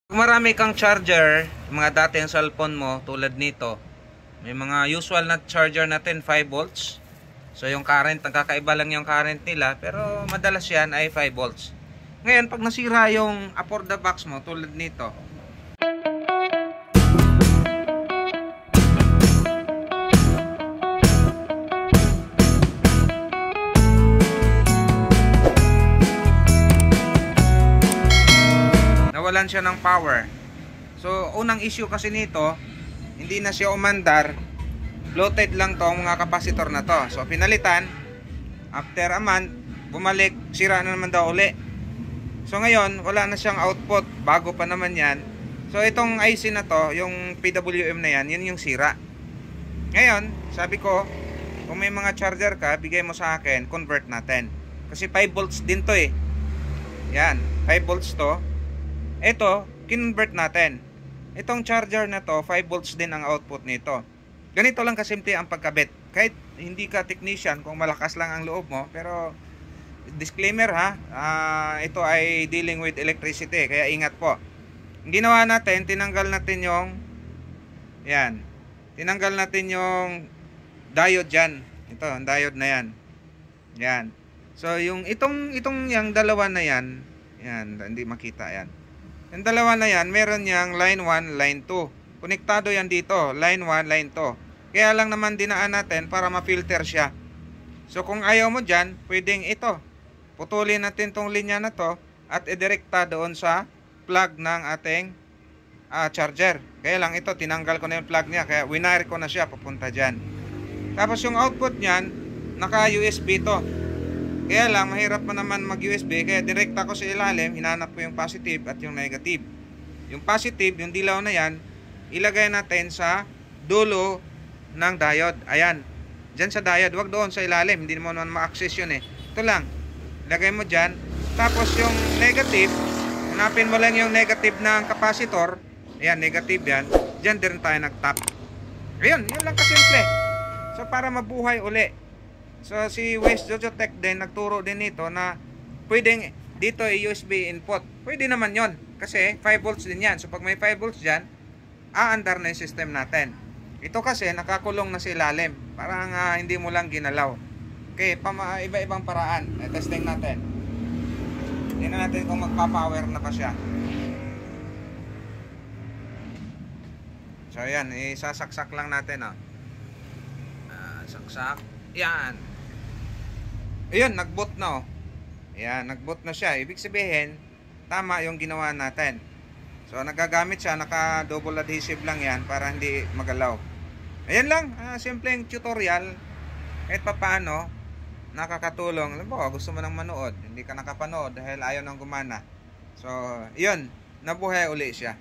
Kung marami kang charger, mga dati yung cellphone mo tulad nito, may mga usual na charger natin 5 volts. So yung current, nagkakaiba lang yung current nila, pero madalas yan ay 5 volts. Ngayon, pag nasira yung upper the box mo tulad nito, nawalan siya ng power. So unang issue kasi nito, hindi na siya umandar, bloated lang tong mga kapasitor na to. So pinalitan, after a month, bumalik, sira na naman daw uli. So ngayon, wala na siyang output, bago pa naman yan. So itong IC na to, yung PWM na yan, yun yung sira. Ngayon, sabi ko, kung may mga charger ka, bigay mo sa akin, convert natin. Kasi 5 volts din to eh. Yan, 5 volts to. Ito, kinonvert natin. Itong charger na to, 5 volts din ang output nito. Ganito lang kasimple ang pagkabit. Kahit hindi ka technician, kung malakas lang ang loob mo, pero disclaimer ha, ito ay dealing with electricity, kaya ingat po. Ang ginawa natin, tinanggal natin yung yan. Tinanggal natin yung diode dyan. Ito, ang diode na yan. Yan. So, itong yung dalawa na yan, hindi makita yan. Yung dalawa na yan, meron niyang line 1, line 2. Konektado yan dito, line 1, line 2. Kaya lang naman dinaan natin para ma-filter siya. So kung ayaw mo dyan, pwedeng ito. Putulin natin tong linya na to at idirekta doon sa plug ng ating charger. Kaya lang ito, tinanggal ko na yung plug niya. Kaya winire ko na siya, papunta dyan. Tapos yung output niyan, naka-USB to. Kaya lang, mahirap pa naman mag-USB, kaya direkta ko sa ilalim, hinanap ko yung positive at yung negative. Yung positive, yung dilaw na yan, ilagay natin sa dulo ng diode. Ayan, dyan sa diode, wag doon sa ilalim, hindi mo naman ma-access yun eh. Ito lang, ilagay mo dyan. Tapos yung negative, hanapin mo lang yung negative ng capacitor. Ayan, negative yan. Dyan din tayo nag-tap. Ayun, yun lang kasimple. So, para mabuhay uli. So si West Jojo Tech din nagturo din nito na pwedeng dito ay USB input. Pwede naman yon kasi 5 volts din yan. So pag may 5 volts dyan, aandar na yung system natin. Ito kasi nakakulong na sa ilalim. Parang hindi mo lang ginalaw. Okay, iba-ibang paraan. Testing natin. Tingnan natin kung magpa-power na pa siya. So ayan, isasaksak lang natin. Saksak. Yan. Ayun, nag-boot na Ayan, nag-boot na siya. Ibig sabihin, tama yung ginawa natin. So, nagagamit siya, naka-double adhesive lang yan para hindi magalaw. Ayan lang, simpleng tutorial. Kahit papaano, nakakatulong. Alam mo, gusto mo nang manood, hindi ka nakapanood dahil ayaw nang gumana. So, yun, nabuhay uli siya.